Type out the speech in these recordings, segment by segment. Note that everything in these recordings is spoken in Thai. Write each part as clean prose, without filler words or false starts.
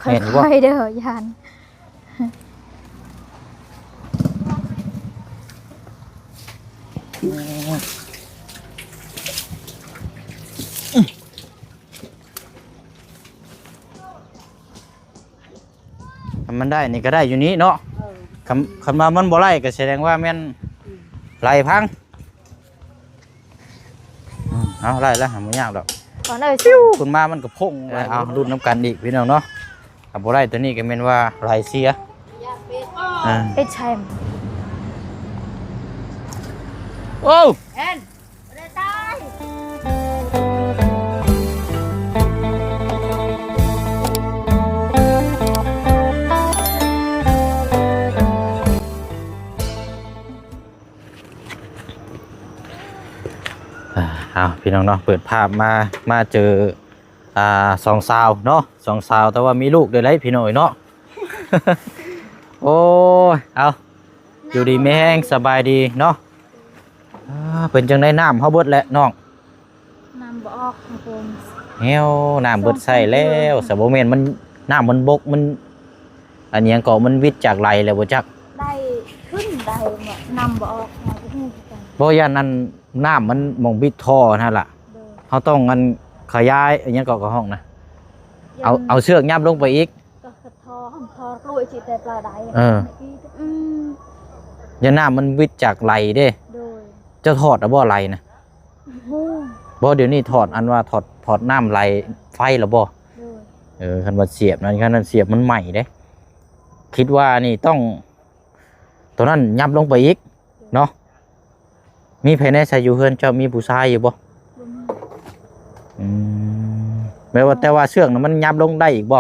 ค่อยๆเด้อยานมันได้นี่ก็ได้อยู่นี้เนาะคำว่ามันบ่ไล่ก็แสดงว่าแม่นไล่พังเอาไล่แล้วไม่ยากดอกก่อนเอ้ยซิ่วคุณมามันก็พุ่งเอารุ่นน้ำกันอีกพี่น้องเนาะกับบ่ไล่ตัวนี้ก็แม่นว่าไล่เสียเป็ดแชมโอ้เอ็นได้ตายเอาพี่น้องเนาะเปิดภาพมาเจอสองสาวเนาะสองสาวแต่ว่ามีลูกเดี๋ยวไรพี่น้อยเนาะ โอ้ยเอาอยู่ดีไม่แห้งสบายดีเนาะเป็นจังได้น้ำเขาเบิดแล้วน้องน้ำบ่ออกของผมเฮ้วน้ำเบิดใส่แล้วสบเมนมันน้ำมันบกมันอันนี้ก็มันวิดจากไหลแล้วบ่จักได้ขึ้นได้เนี่ยน้ำบ่ออกมาที่นี่กันบ่ยันนั่นน้ำมันมองบิดท่อนั่นล่ะเขาต้องงันขยายอันนี้ก็ห้องนะเอาเชือกยับลงไปอีกก็ท่อรวยจีแต่ปลาได้ยันน้ำมันวิดจากไหลเด้จะถอดหรือบ่ไหลนะบ่เดี๋ยวนี้ถอดอันว่าถอดน้ำไหลไฟหรือบ่คันว่าเสียบนั้นคันนั้นเสียบมันใหม่เด้คิดว่านี่ต้องตัวนั้นยับลงไปอีกเนาะมีภายในใส่อยู่เฮือนเจ้ามีผู้ชายอยู่บ่แม้ว่าแต่ว่าเชือกนั้นมันยับลงได้อีกบ่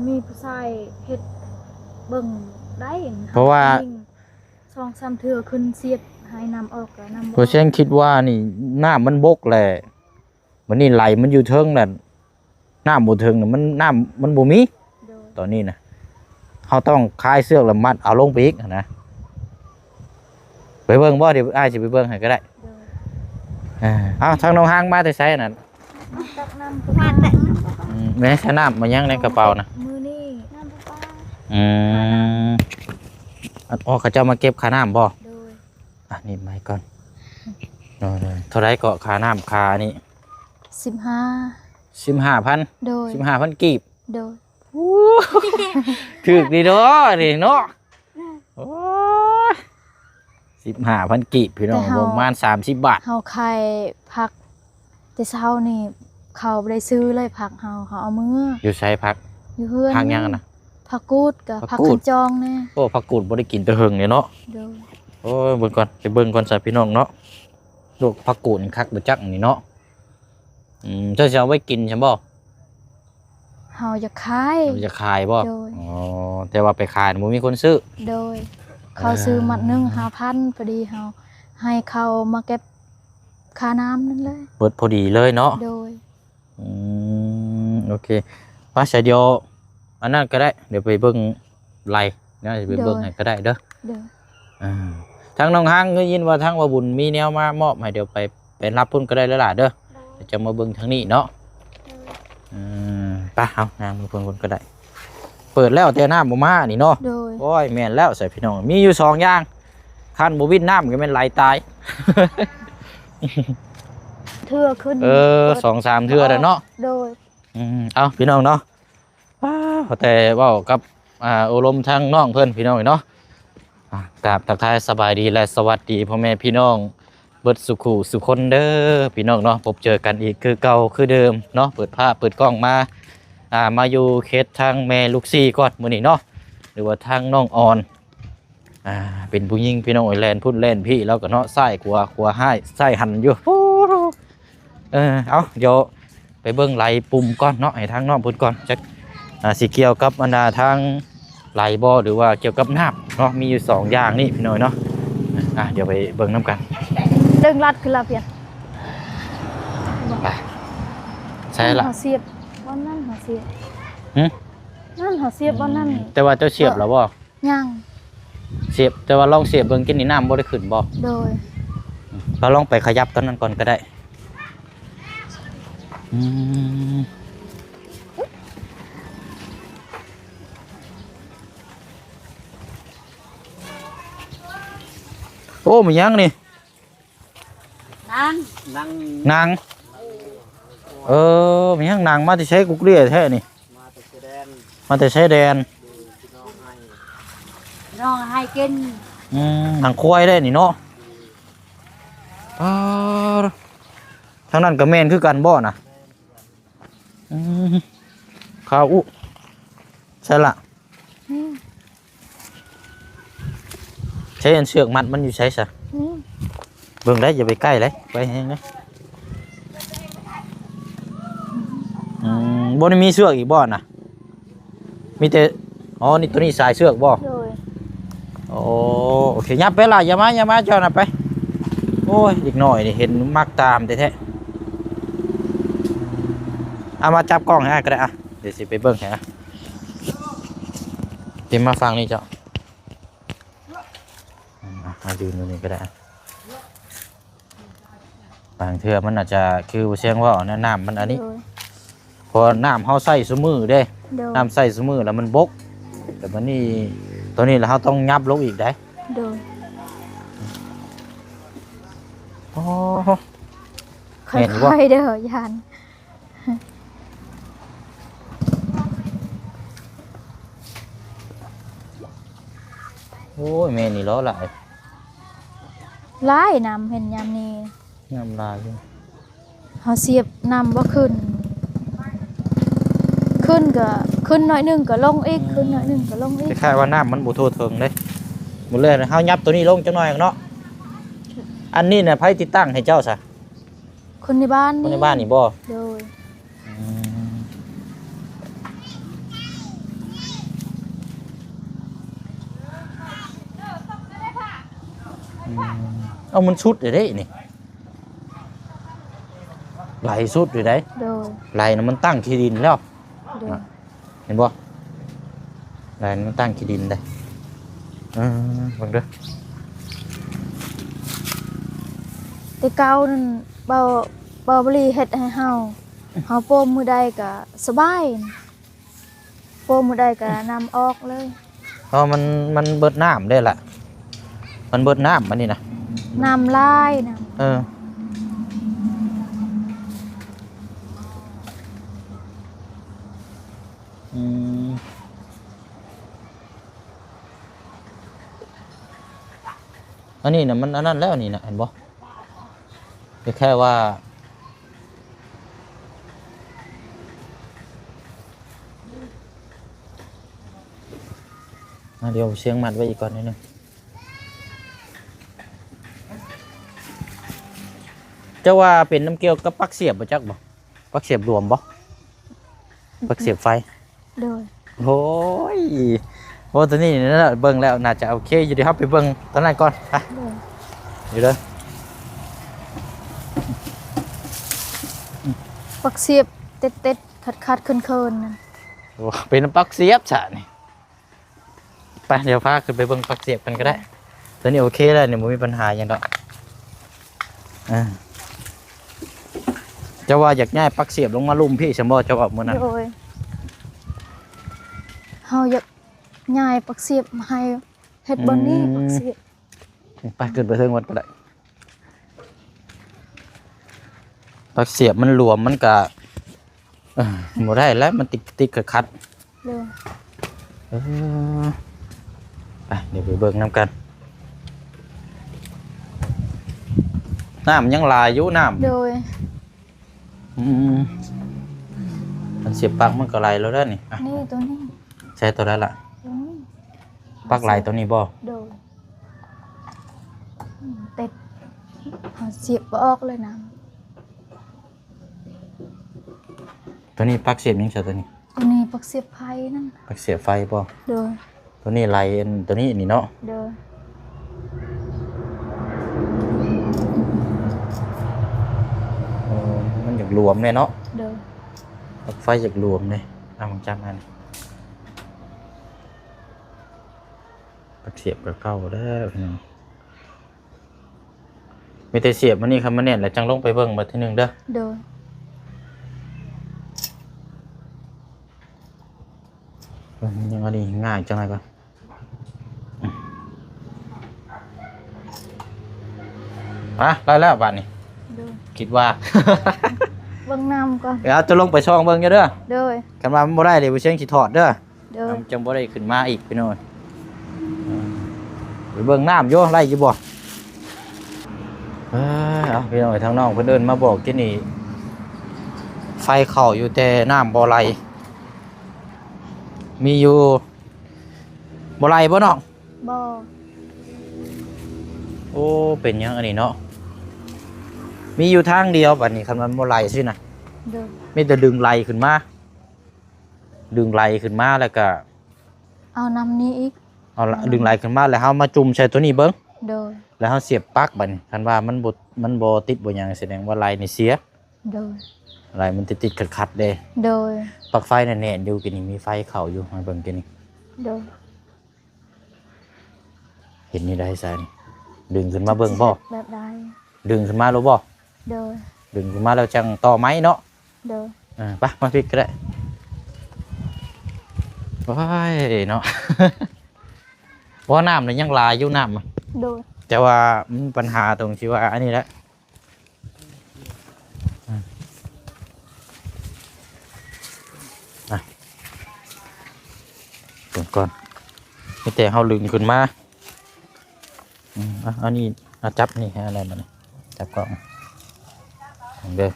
มีผู้ชายเฮ็ดเบิ่งได้เพราะว่า2-3 เทื่อขึ้นเสียบให้น้ำออกแล้วน้ำเพราะฉะนั้นคิดว่านี่น้ำมันบกแหละมันนี่ไหลมันอยู่เทิงนั่นน้ำบ่เทิงน่ะมันน้ำมันบ่มีตอนนี้นะเขาต้องคลายเชือกแล้วมัดเอาลงไปอีกนะไปเบิ่งบ่เดี๋ยวอ้ายสิไปเบิ่งให้ก็ได้เอาทางน้องห้างมาแต่ไสนั่นตักน้ำมาแต่แม่ใช้น้ำมายังในกระเป๋านะมือนี่น้ำปลาอ๋อเขาเจ้ามาเก็บค่าน้ำบ่นี่ไม่ก่อนเท่าไรก็ค่าน้ำค่านี่15,000 โดย15,000กีบโดยถึกดีเนาะนี่เนาะโอ้15,000กีบพี่น้องประมาณ30 บาทเฮาขายผักแต่เช้านี่เขาบ่ได้ซื้อเลยผักเฮาเอามืออยู่ใช้ผักอยู่เฮือนผักยังนะผักกูดกับผักขันจองแน่โอ้ผักกูดบ่ได้กินแต่เฮิงเนี่ยเนาะโอ้ยเบิ่งก่อนไปเบิ่งก่อนซะพี่น้องเนาะลูกผักกูดคักบ่จักนี่เนาะเจ้าจะเอาไว้กินใช่บ่เฮาจะขายบ่อ๋อแต่ว่าไปขายบ่มีคนซื้อโดยเขาซื้อมัดนึง 5,000 พอดีเฮาให้เขามาเก็บค่าน้ำนั่นเลยเบิดพอดีเลยเนาะโดยโอเคว่าเดี๋ยวอันนั้นก็ได้เดี๋ยวไปเบิ่งไล่นะไปเบิ่งให้ก็ได้เด้อทางน้องห้างได้ยินว่าทางว่าบุญมีแนวมามอบให้เดี๋ยวไปรับพุ่นก็ได้แล้วล่ะเด้อเดี๋ยวจะมาเบิ่งทางนี้เนาะไปเอาน้ำเพิ่นก็ได้เปิดแล้วแต่น้ำบ่มานี่เนาะโอ้ยแม่นแล้วใส่พี่น้องมีอยู่2อย่างคันบ่วิดน้ำก็แม่นไหลตายเทื่อขึ้น2-3 เทื่อแล้วเนาะโดยเอาพี่น้องเนาะแต่เว้ากับอารมณ์ทางน้องเพิ่นพี่น้องเนาะกราบทักทายสบายดีและสวัสดีพ่อแม่พี่น้องเบิดสุขุสุคนเด้อพี่น้องเนาะพบเจอกันอีกคือเก่าคือเดิมเนาะเปิดภาพเปิดกล้องมาอยู่เคสทางแม่ลูกซี่ก่อนมื้อนี้เนาะหรือว่าทางน้องออนเป็นผู้หญิงพี่น้องแลนพุ่นแลนพี่แล้วก็เนาะไส้กลัวให้ไส้หันอยู่เอาเดี๋ยวไปเบิ่งไหลปุ่มก่อนเนาะให้ทางน้องพุ่นก่อนจักสิเกี่ยวกับอันดาทางไหลบ่หรือว่าเกี่ยวกับน้ำเนาะมีอยู่2อย่างนี่พี่น้อยเนาะเดี๋ยวไปเบิ่งน้ำกันเรื่องรัดคือลาเพียนไปใช่ละเสียบบ้านนั่นเสียบนั่นเสียบบ้านนั่นแต่ว่าเจ้าเสียบแล้วบ่ยังเสียบแต่ว่าลองเสียบเบิ่งกินนี่น้ำบ่ได้ขึ้นบ่โดยเราลองไปขยับตอนนั้นก่อนก็ได้ อ้มันยังนี่ นั่ง นางมันยังนางมาที่ใช้กุกเรียแท้นี่ มาแต่แสดง มาแต่ใช้แดน น้องให้กิน นางควายได้นี่เนาะทางนั้นก็แม่นคือกันบ่น่ะข้าวอุใช่ละ นี่ ใช้อันเชือกมัดมันอยู่ใช้ซะ นี่ เบิ่งได้อย่าไปใกล้เลยไปแห้งเลยบ่ได้มีเชือกอีกบ่น่ะมีแต่อ๋อนี่ตัวนี้สายเชือกบ่ โดย โอเคยับไปล่ะอย่ามาเจ้าน่ะไปโอ้ยอีกหน่อยนี่เห็นมักตามแท้ๆเอามาจับกล้องให้ก็ได้อ่ะเดี๋ยวสิไปเบิ่งให้อ่ะเดี๋ยวมาฟังนี่เจ้ามายืนตรงนี้ก็ได้บางเทื่อมันอาจจะคือเสียงว่าน้ำมันอันนี้ โดย พอน้ำเขาใส่ซุมือเด้ โดย น้ำใส่ซุมือแล้วมันบกแต่มันนี่ตัวนี้แล้วเขาต้องยับลงอีกได้ โดย โอ้ ค่ เห็นบ่ อยๆเด้อยาน โอ้ยแม่นี่ล้อหลาย หลายน้ำเห็นยามนี้ น้ำลายอยู่ เฮาเสียบน้ำบ่ขึ้น ขึ้นก็ขึ้นหน่อยหนึงก็ลงอีกขึ้นหน่อยหนึงก็ลงอี ค ก ล้ายๆว่าน้ำมันบ่ทั่วถึงเลยหมดเลยเขายับตัวนี้ลงจังหน่อยเนาะอันนี้น่ะไผติดตั้งให้เจ้าซะ คนในบ้าน คน นี่ ในบ้านนี่บ่ โดย เอามันชุดอยู่ได้นี่ไหลสุดอยู่ได้ โดย ไหลน่ะมันตั้งขี้ดินแล้ว โดย เห็นบ่ไหลน่ะมันตั้งขี้ดินได้เบิ่งเด้อ แต่เก่านั่นเบาบริเฮ็ดให้เฮาโปมมือใดก็สบายโปมมือใดก็นำออกเลย เพราะมันเบิดน้ำได้ล่ะมันเบิดน้ำมันนี่นะ น้ำลายน้ เอออันนี้นะมันอันนั้นแล้วนี่นะเห็นบ่แค่ว่าเดี๋ยวเชียงมัดไว้อีกก่อนนิดนึงจะว่าเป็นน้ำเกลียวกับปลั๊กเสียบบ่จักบ่ปลั๊กเสียบรวมบ่ปลั๊กเสียบไฟ ำโดย โอ้ยโอ้ตัวนี้นั่นแหละเบิ่งแล้วน่าจะโอเคอยู่เดี๋ยวเราไปเบิ่งตอนนั้นก่อนไป โดย อยู่เด้อ ปักเสียบเต็ดๆคัดๆเคินๆนั่น โอ้เป็นน้ำปลั๊กเสียบซะนี่ไปเดี๋ยวพาขึ้นไปเบิ่งปลั๊กเสียบกันก็ได้ตัวนี้โอเคแล้วเนี่ยบ่มีปัญหาหยังดอกจะว่าอยากย้ายปลั๊กเสียบลงมาลุ่มพี่สมบ่จะบอกมื้อนั้น โดยเฮาอยากย้ายปักเสียบมาให้เฮ็ดบ่นี้ปักเสียบ ไปขึ้นไปเทิงวัดก็ได้ปลั๊กเสียบมันหลวมมันก็บ่ได้แล้วมันติดขัด โดย ไปเดี๋ยวไปเบิ่งน้ำกันน้ำยังลายอยู่น้ำ โดย มันเสียบปลั๊กมันก็ไหลแล้วได้อนี่อ่ะ นี่ตัวนี้ ใช้ตัวนั้นล่ะ ตัวนี้ ปลั๊กไหลตัวนี้บ่ โดยเต็ดเฮาเสียบบ่ออกเลยนะ ตัวนี้ปลั๊กเสียบยังใช่ตัวนี้ ตัวนี้ปักเสียบไผนั่น ปลั๊กเสียบไฟบ่ โดย ตัวนี้ไหลอันตัวนี้นี่เนาะ โดย มันอยากรวมเลยเนาะ โดย ปลั๊กไฟอยากรวมเลยเอาของจำมันปลั๊กเสียบกับเก่าแล้วพี่น้องมีแต่เสียบมันนี่ครับมันเนี่ยแล้วจังลงไปเบิ่งมาทีหนึงเด้อ โดย ยังอันนี้ง่ายจังเลยก่อน ได้แล้วบาดนี้ โดย คิดว่า เบิ่งน้ำก่อน เดี๋ยวจะลงไปช่องเบิ่งอยู่เด้อ โดย คันว่ามันบ่ได้เดี๋ยวบ่เชียงสิถอดเด้อ โดย จังบ่ได้ขึ้นมาอีกพี่น้อยไปเบิ่งน้ำอยู่ไล่อยู่บ่เอาพี่น้อยทางน้องเพิ่นเดินมาบอกที่นี่ไฟเข้าอยู่แต่น้ำบ่ไหลมีอยู่บ่ไหลบ่น้อง บ่ โอ้เป็นหยังอันนี้เนาะมีอยู่ทางเดียวบัดนี้คันมันบ่ไหลซินะ โดย มีแต่ดึงไหลขึ้นมาดึงไหลขึ้นมาแล้วก็ เอาน้ำนี้อีก เอาละดึงไหลขึ้นมาแล้วเฮามาจุ่มใส่ตัวนี้เบิ่ง โดย แล้วเฮาเสียบปลั๊กบัดนี้คันว่ามันบ่ติดบ่หยังแสดงว่าไหลนี่เสีย โดย ไหลมันติดๆขัดๆเด้ โดย ปลั๊กไฟน่ะแน่นอยู่กินนี่มีไฟเข้าอยู่มาเบิ่งกินนี่ โดย เห็นนี่ได้ซะนี่ดึงขึ้นมาเบิ่งบ่ แบบใด ดึงขึ้นมารู้บ่ โดย ดึงขึ้นมาแล้วจังต่อไม้เนาะ โดย ไปมาพลิกก็ได้ว้ายเนาะ เพราะน้ำเนี่ยยังหลายอยู่น้ำอะ โดย แต่ว่ามันปัญหาตรงที่ว่าอันนี้แหละตรงก่อนมีแต่เฮาลึงขึ้นมาอันนี้จับนี่ให้อะไรมาเนี่ยจับกล้องเด้อ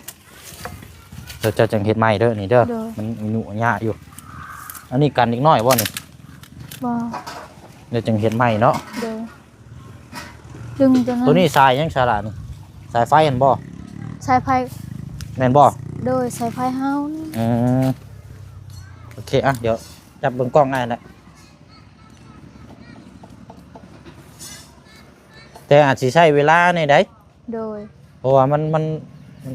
เราจะจังเห็ดใหม่เด้อนี่เด้อมันหนุ่ยากอยู่อันนี้กันอีกน้อยบ่นี่ บ่ เดี๋ยวจังเห็ดใหม่เนาะ โดยดึงตัวนั้น ตัวนี้สายยังฉลาดนี่สายไฟเห็นบ่ สายไฟ แม่นบ่ โดยสายไฟเฮานี่ โอเคเดี๋ยวจับเบิ่งกล้องง่ายแหละแต่อาจสิใช้เวลาในใด โดย เพราะว่ามัน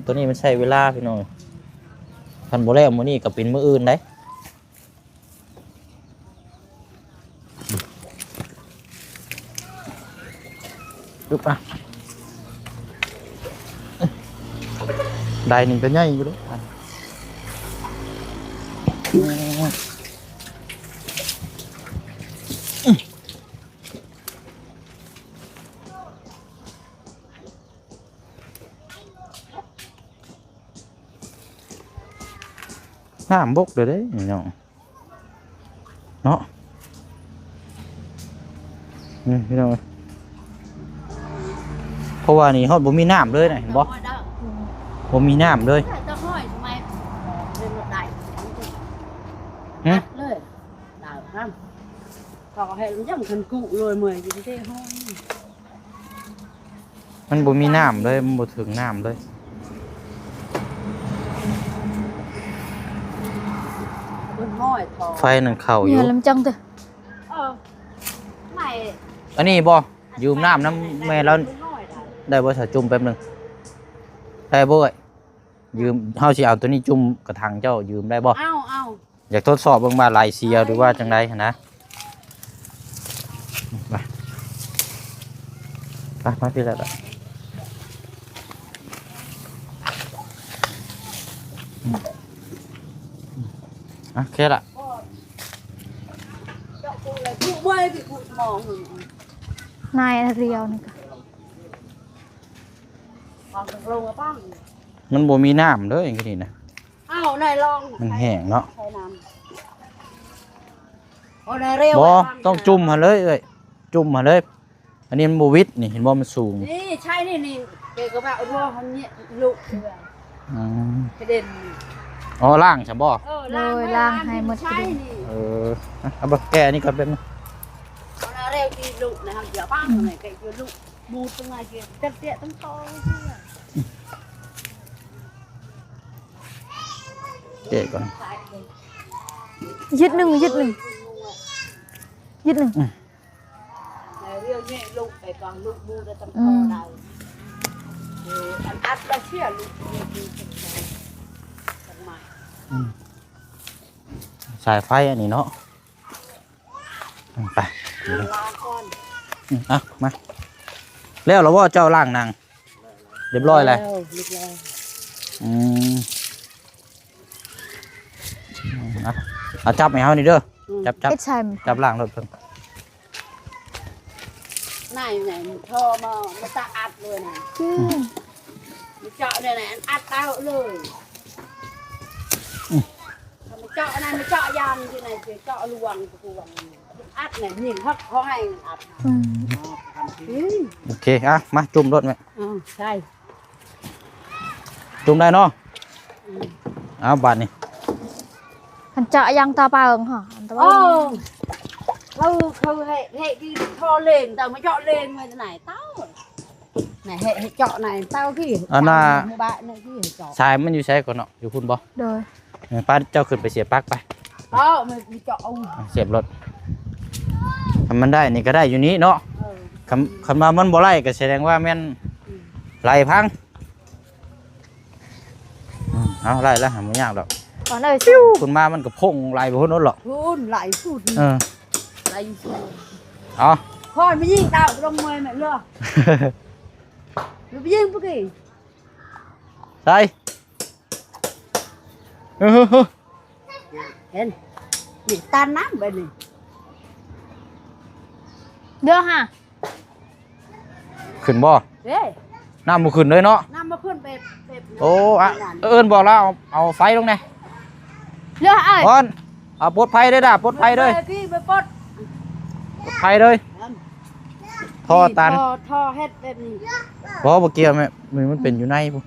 ตัวนี้มันใช้เวลาพี่น้องคันบ่แล้วมื้อนี้ก็เป็นมื้ออื่นได้ลุกได้นี่ก็ใหญ่อยู่เด้น้ำบกเลยเด้พี่น้องเนาะนี่พี่น้องเพราะว่านี่ฮอดบ่มีน้ำเลยนะเห็นบ่บ่มีน้ำเลย จะห้อยทำไมเป็นรถไหน หึ เลยดาวห้ามเขาให้มันย่ำคันกุเลยเมื่อยอยู่ที่ห้อง มันบ่มีน้ำเลยมันบ่ถึงน้ำเลย บนห้อยทอง ไฟนั่นเข้าอ เนี่ ยู่ ยลำจังเด้อ ไม่ อันนี้บ่ยืมน้ำน้ำแม่แล้ว บนห้อยได้ ได้บ่ถ้าจุ่มแป๊บนึงได้บ่เอ้ยยืมเฮาสิเอาตัวนี้จุ่มกระถางเจ้ายืมได้บ่ เอา อยากทดสอบเบิ่งว่าลายเสียหรือว่าจังได๋นะไปมาพี่แล้วล่ะโอเคละ เจาะกูเลยกูเมื่อยพี่กูมองหนู นายเรียวนี่ก็ วางลงมาป้าง มันบ่มีน้ำเด้ออย่างนี้นะ อ้าวไหนลอง มันแห้งเนาะ ใช้น้ำโอ้ไหนเร็ว บ่ต้องจุ่มหั่นเลยเอ้ยจุ่มหั่นเลย อันนี้มันบ่วิดนี่เห็นบ่มันสูง นี่ใช่นี่เด็กก็แบบรัวคนนี้ลูก อืม กระเด็น อ๋อล่างใช่บ่ ล้างให้หมด ใช่ ที นี่ เอาบ่แก้อันนี้ก่อนแป๊บนึง เอาไหนเร็วดีลูกนะครับเดี๋ยวป้างไหนไก่เจอลูกมูตรงไหนเกี่ยวเตี้ยต้องโตเพื่อ แก้ก่อน ยึดหนึ่งยึดหนึ่งยึดหนึ่ง เรียวเนี่ยลูกไปกองลูกมูจะต้องโตได้อันอัดเราเชื่อลูกดีจังใหม่ สายไฟอันนี้เนาะไป ลาก่อน มาแล้วเหราว่าเจ้าล่างนางเรียบร้อยเลย ลูกแล้ว เอาจับให้เฮานี่เด้อจับ เอ็ดชัย จับล่างรถเพิ่น ใน này này thò mà ta ạt rồi này จื้อ มันเจาะเนี่ยไหนอัดตาเลยมันเจาะอะไรมันเจาะยางที่ไหนเจาะลวงกูวังอัดเนี่ยยิงฮักเขาให้อัด อืม โอเคอ่ะมาจุ่มรถไหม ใช่ จุ่มได้เนาะเอาบาทนี่ อันเจาะยังตาเปล่าเหรออันตาเป โอ้ ล่า เขาhệ cái thò lên tao mới จาะlên mà thế này tao này hệ จาะnày tao cái bạn này cáiเจาะ ทรายมันอยู่ใช้ก่อนเนาะอยู่คุณบ่ โดย ป้าเจ้าขึ้นไปเสียบปลั๊กไป มันเจาะ เสียบรถทำมันได้นี่ก็ได้อยู่นี้เนาะคำว่ามันบ่ไล่ก็แสดงว่าแม่นไล่พังเอาไล่แล้วหาไม่ยากดอก ก่อนเลยซิว คุณมามันก็พุ่งไล่ไปพุ่นนู้นหรอก phun lại phun เออ lại phun เอา thôi mớiยิงđào trong mười mẹ lừa mớiยิงbất kỳ ใส่เออ เห็นนี่ตาน้ำไปนี่ เด้อฮะ ขึ้นบ่ เด้ น้ำบ่ขึ้นเลยเนาะ น้ำมาขึ้นเป็ด โอ้อะเอิ้นบอกแล้วเอาไฟลงไง เด้อเอ้ย ก่อนเอาปลดไฟด้วยด่าปลดไฟด้วย พี่ไปปด ปลดไฟเลยท่อตัน ท่อเฮ็ดแบบนี้ บ่เกี่ยวแม่มันเป็นอยู่ในพุ่น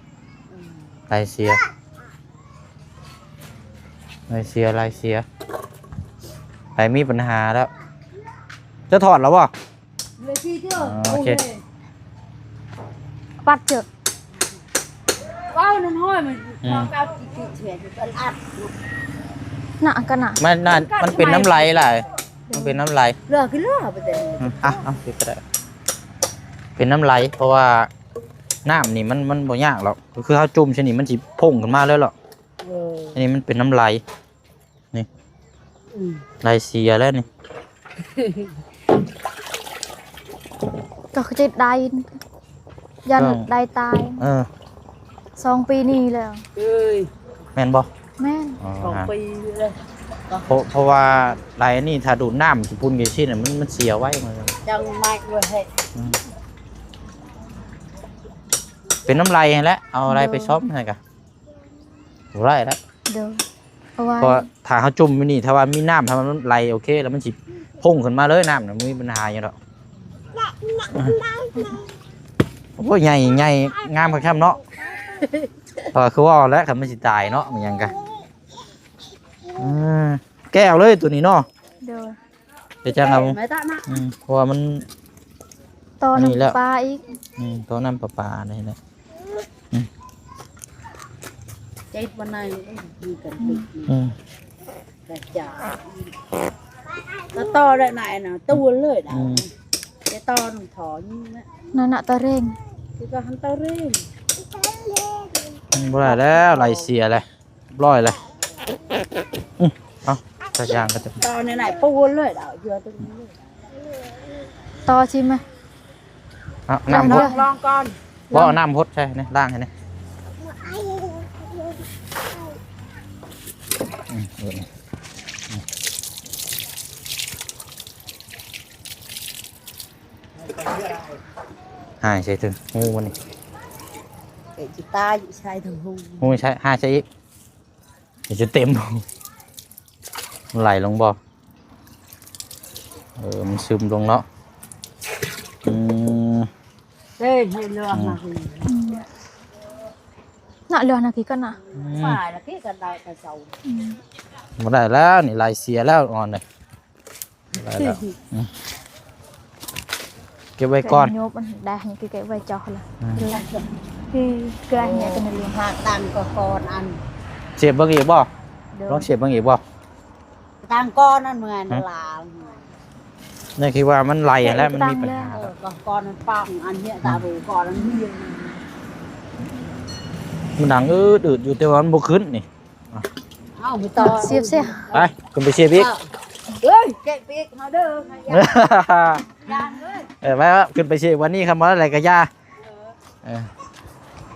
ลายเสียลายเสียไปมีปัญหาแล้วจะถอดแล้วบ่ เลยพี่เจ้า โอเค ปัดเจอ ว้าวนั่นห้อยมันพอก้าวจิตเฉียดเป็นอัด หนักกันหนัก มันเป็นน้ำไหลแหละมันเป็นน้ำไหล เลือกขึ้นเลือกไปเต็ม เอาสิก็ได้เป็นน้ำไหลเพราะว่าน้ำนี่มันบ่ยากหรอกคือเขาจุ่มชนิดมันสิพุ่งขึ้นมาเลยหรอกอันนี้มันเป็นน้ำไหลนี่ไหลเสียแล้วนี่ ก็คือจะได้ยันได้ตาย 2 ปีนี้แล้ว เอ้ย แม่นบ่ แม่น 2 ปีเลย เพราะว่าไหลนี่ถ้าดูดน้ำสิพุ่นกี่ชิ้นมันเสียไว้มัน จังไม่เลยเฮ็ด เป็นน้ำไหลแล้วเอาอะไรไปซ้อมให้กันไรแล้ว เด้อเอาไว้ เพราะถ้าเขาจุ่มไปนี่ถ้าว่ามีน้ำถ้ามันไหลโอเคแล้วมันสิพุ่งขึ้นมาเลยน้ำมันมีปัญหาอย่างหรอกโอ้ยใหญ่งามครับเนาะพอคือว่าแล้วครับมันสิตายเนาะมันยังกันแก้วเลยตัวนี้เนาะ เด้อ เดี๋ยวจะเอา ไม่ตะนะ เพราะว่ามัน ตอน อันนี้แล้ว ปลาอีก ตัวน้ำปลาๆนี่แหละ ใจวันไหนมีกันติดกระจายแล้วต่อได้ไหนน่ะตัวเลยได้จะต่อหนุ่มถอนี่นะ นั่นน่ะตะเร่ง คือก็หันต่อเร่ง บ่ได้แล้วไหลเสียเลยร้อยเลยเอาตะยางก็จะ ต่อในไหนปูเลยได้เยอะตรงนี้เลย ต่อชิมไหม น้ำพด ลองก่อน บ่เอาน้ำพดใช่ไหมล่างให้นี่หายใช่ถึงงูมันนี่ ไอ้จิตาอยู่ชายถึงหู งูใช่หายใช่อีกเดี๋ยวจะเต็มมันไหลลงบ่มันซึมลงเนาะ เด้เห็นเรื่องมาคือ น่ะเรือนาทีก็น่ะ ฝ่ายละที่กันได้กระเซา หมดได้แล้วนี่ลายเสียแล้วอ่อนเลยได้แล้วเก็บไว้ก่อน โยบมันได้ให้cáiไว้จอละคือเกลือเนี่ยเป็นเรื่อง หาตังก็ก่อนอัน เสียบเบิ่งอีกบ่ลองเสียบเบิ่งอีกบ่ ตังก้อนนั่นเหมือนลา นี่คิดว่ามันไหลแล้วมันมีปัญหาแล้ว ก็ก้อนนั้นปังอันเนี้ยตาดูก้อนนั้นเฮีย มันดังอืดอยู่แต่ว่ามันบ่ขึ้นนี่ เอ้าไม่ต่อ เสียบเสีย ไปขึ้นไปเสียบอีก เอ้ยแกะปีกมาเด้อยางเลย ไปว่าขึ้นไปเสียบวันนี้คำว่าอะไรก็ย่า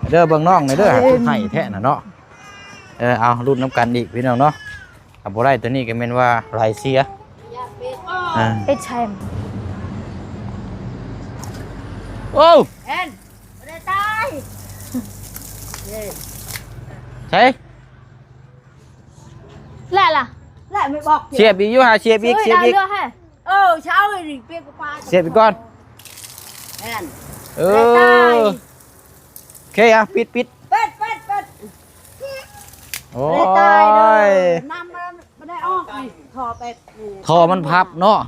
เด้อเบิ่งน้องหน่อยเด้อให้แท้น่ะเนาะเอารุ่นน้ำกันอีกพี่น้องเนาะกับบ่ได้ตัวนี้ก็แม่นว่าไหลเสีย ยางปีก ไอ้แชม โอ้ เอ็นไม่ได้ตายเอ็น ใช่ แหละล่ะ lại mới bọc เสียบอีกอยู่หาเสียบอีก เฮ้ย เสียบ ได้ อีก เรือให้ cháu ơi thì bia của ba เสียบอีกก่อน อ็น เอ ไม่ได้ อโอเคอ่ะปิด เป็ด โอ้ ไม่ได้ตายเลย ย น้ำมันไม่ได้ออกนี่ทอเป็ดนี่ ทอมันพับเนาะ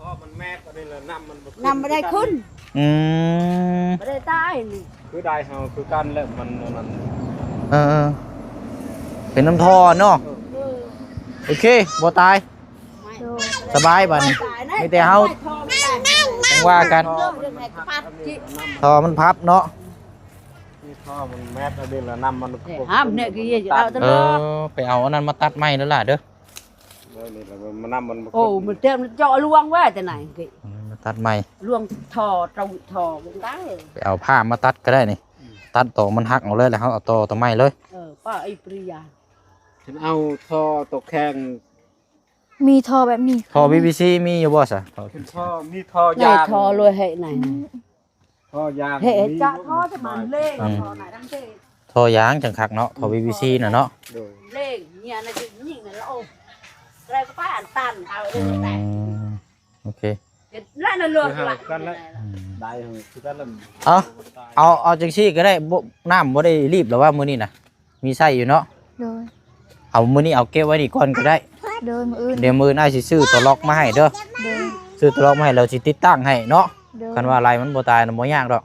พ่อมันแม่ก็ได้ละน้ำมันบ่ น้ำไม่ได้ขึ้น อืม ไม่ได้ตายนี่ คือได้เฮาคือกันแล้วมัน เออเป็นน้ำทอเนาะโอเคบ่ตาย ไม่ โดย สบายบัดนี้ ตายนะ ไม่แต่เฮา ทอไม่ได้ ต้องว่ากัน เรื่องยังไงก็ปัดจิ ทอมันพับเนาะ นี่พ่อมันแม่ก็ได้ละน้ำมัน ห้ามเนี่ยกี่จะเอาต เอ ลอด อไปเอาอันนั้นมาตัดไม้แล้วล่ะเด้อ เลยนี่ละมันน้ำมันบ่ โอ้มันเต็มเจาะลวงไว้แต่ไหนกี่ มาตัดไม้ ลวงทอตรงทอวงได้ ไปเอาผ้ามาตัดก็ได้นี่ตัดตอมันหักออกเลยแล้วเขาเอาตอไม้เลย ป้าไอ้ปริยา ฉันเอาท่อตกแข้ง มีทอแบบนี้ ทอ BBC มีอยู่บ่ซะ เป็นท่อมีท่อ ไหน ยาง ทอรวยเหไหน ท่อยาง เหจะทอจะมันเล่งทอไหนทั้งเท ทอยางจังคักเนาะทอ BBC น่ะเนาะ โดย เล่งเนี่ยนะจะยิงนะแล้วโอ้อะไรก็ป้าอันตันเอา อื เลยแต่ มโอเค แล้วนั่นเลือกหลัก ได้คือกันแล้ว เอาจังซี่ก็ได้บ่น้ำบ่ได้รีบหรอว่ามื้อนี้น่ะมีไส้อยู่เนาะ โดย เอามื้อนี้เอาเก็บไว้นี่ก่อนก็ได้ โดยมืออื่น เดี๋ยวมื้อหน้าสิซื้อตัวล็อกมาให้เด้อ โดย ซื้อตัวล็อกมาให้เราสิติดตั้งให้เนาะ โดย คันว่าอะไรมันบ่ตายน่ะบ่ยากดอก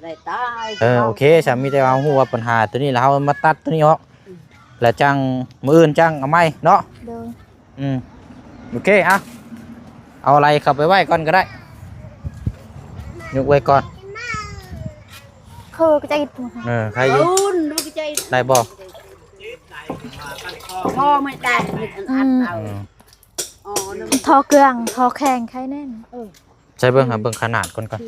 ได้ตาย โอเคฉันมีแต่ว่าฮู้ว่าปัญหาตัวนี้แล้วเฮามาตัดตัวนี้ออกแล้วจังมื้ออื่นจังเอาใหม่เนาะ โดย โอเคอ่ะเอาอะไรเข้าไปไว้ก่อนก็ได้ยกไว้ก่อน คือก็จะอิดมาค่ะ ใครอยู่ อุ่นดูกใจ ได้บ่ พ่อไม่ได้ไม่อัดเอาอ๋อนึก ทอเกลืองทอแข็งใครแน่น ใช้เบิ่งหาเบิ่งขนาดก่อนก่อน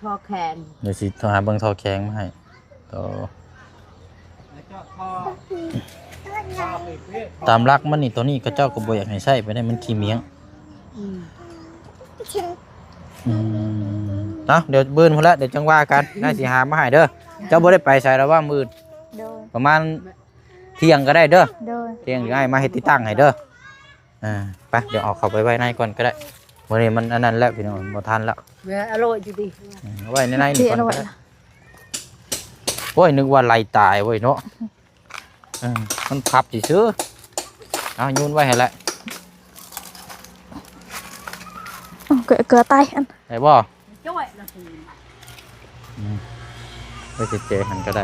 พอแขน เดี๋ยวสิโทรหาเบิ่งท่อแข็งมาให้ต่อตามรักมันนี่ตัวนี้ก็เจ้าก็บ่อยากให้ใช้ไปได้มันขี้เมียงเดี๋ยวเบิ่นพุ่นละเดี๋ยวจังว่ากันน่าสิหามาให้เด้อเจ้าบ่ได้ไปใส่แล้วว่ามื้อ โดย ประมาณเที่ยงก็ได้เด้อ โดย เที่ยงง่ายมาให้ติดตั้งให้เด้อไปเดี๋ยวเอาเข้าไปไว้ในก่อนก็ได้มื้อนี้มันอันนั้นแล้วพี่น้องบ่ทันแล้ว เวลาอร่อยจุดี เอาไว้ในนี่ เดี๋ยว ก่อน เรา ก็ได้โอ้ยนึกว่าไหลตายเว้ยเนาะมันพับซื่อเอาโยนไว้ให้แล้ว เกลือไตอัน ได้บ่ ช่วยนะคุณ ไปเจหันก็ได้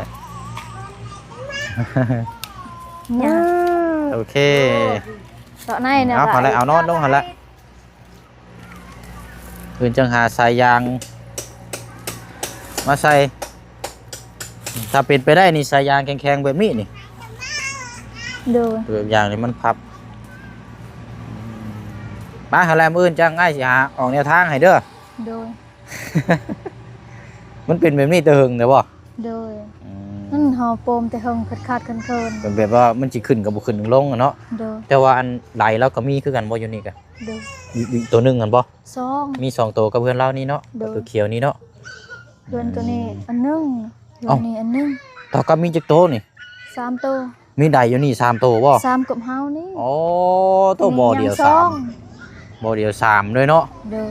เนี่ย โอเค ต่อในเนี่ย เอาพอแล้วเอานอนลงหันละอื่นจังหาสายยางมาใส่ถ้าเป็นไปได้นี่สายยางแข็งๆแบบนี้นี่ โดย แบบอย่างนี้มันพับมาหาแลมอื่นจังง่ายสิหาออกแนวทางให้เด้อ โดย มันเป็นแบบนี้เตะหึงเด้อบ่ โดยนั่นหอโปมแต่หงขาดเคิน เป็นแบบว่ามันสิขึ้นกับบ่ขึ้นลงอะเนาะ โดย แต่ว่าอันไหลเราก็มีคือกันบ่อยู่นี่กะ โดย อีกตัวหนึงกันบ่ สอง มี2ตัวกับเพื่อนเรานี่เนาะกับตัวเขียวนี่เนาะ เพื่อนตัวนี้อันหนึงตัว เอ้า นี้อันหนึง ต่อกับมีจักตัวนี่ 3ตัว มีได้อยู่นี่3ตัวบ่ 3กับเฮานี่ โอ้ตัวบ่เดียว มีงสอง 3บ่เดียว3เลยเนาะ โดย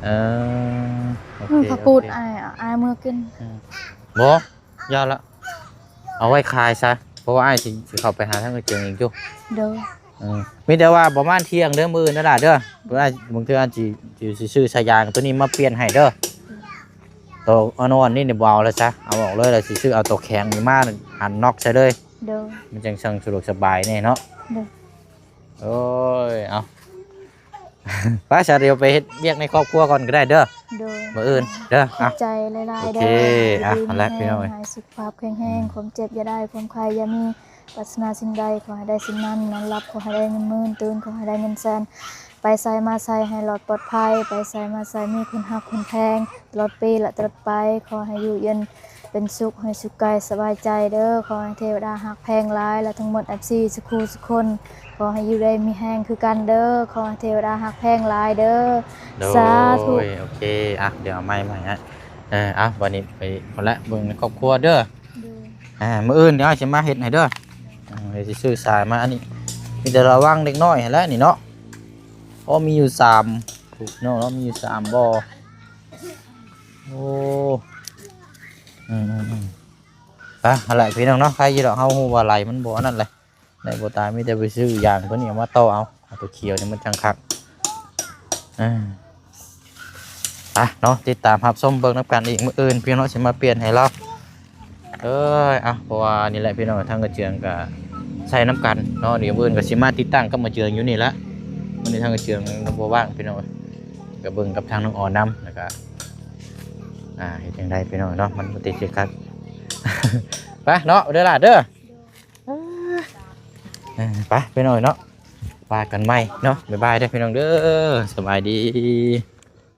เออโอเค ผักกูด โอเค อายมือกิน บ่ยาละเอาไว้คายซะเพราะว่าอ้ายสิเข้าไปหาทางเจียงเองจุ โดย มีแต่ว่าประมาณเที่ยงเด้อมื้อนั่นล่ะเด้อเพิ่นอาจบางเทื่ออาจสิซื้อสายยางตัวนี้มาเปลี่ยนให้เด้อตัวอ่อนๆนี่บ่เอาแล้วซะเอาออกเลยแล้วสิซื้อเอาตัวแข็งนี่มาหั่นน็อกใส่เลย โดย มันจังสั่งสะดวกสบายแน่เนาะ เด้อ โอ้ยเอา ป้าชาเดียวไปเฮ็ดเวียกในครอบครัวก่อนก็ได้เด้อ โดย มื้ออื่นเด้อ ขอบใจหลายๆ โอ เด้ เค อ เอาละพี่น้อง ให้สุขภาพแข็งแรงความเจ็บอย่าได้ความใครอย่ามีปรารถนาสิ่งใดขอให้ได้สิ่งนั้นนอนหลับขอให้ได้เงินหมื่นตื่นขอให้ได้เงินแสนไปใส่มาใส่ให้หลอดปลอดภัยไปใส่มาใส่มีคุณฮักคุณแพงตลอดปีและตลอดไปขอให้อยู่เย็น เป็นสุขให้สุขกายสบายใจเด้อขอให้เทวดาหักแพงร้ายและทั้งหมด FC สุขูสุขคนขอให้อยู่ได้มีแห้งคือกันเด้อขอให้เทวดาหักแพงร้ายเด้อ โด สาธุ ยโอเคอ่ะเดี๋ยวเอาใหม่ฮะวันนี้ไปคนละเบิ่งในครอบครัวเด้อมื้ออื่นเดี๋ยวสิมาเฮ็ดให้เด้อเดี๋ยวสิซื้อสายมาอันนี้มีแต่ระวังเด็กน้อยให้แล้วนี่เนาะเพราะมีอยู่3ถูกเนาะมีอยู่3บ่อโอ้อะไรพี่น้องเนาะใครอยู่ดอกเฮาฮู้ว่าไหลมันบ่นั่นเลยได้บ่ตายมีแต่ไปซื้อยางตัวนี้มาต่อเอาตัวเขียวนี่มันจังคักเนาะติดตามรับชมเบิ่งนำกันอีกมื้ออื่นพี่น้องสิมาเปลี่ยนให้เราเพราะว่านี่แหละพี่น้องทางกระเจืองก็ใช้น้ำกันเนาะเดี๋ยวมื้ออื่นก็สิมาติดตั้งกับมาเจืองอยู่นี่ละมื้อนี้ทางกระเจืองบ่ว่างพี่น้องก็เบิ่งกับทางน้องอ่อนนำแล้วก็เฮ็ดจังได๋พี่น้องเนาะมันบ่ติดสิครับ ไปเนาะเด้อล่ะเด้อไปพี่น้องเนาะว่ากันใหม่เนาะบ๊ายบายเด้อพี่น้องเด้อสบายดี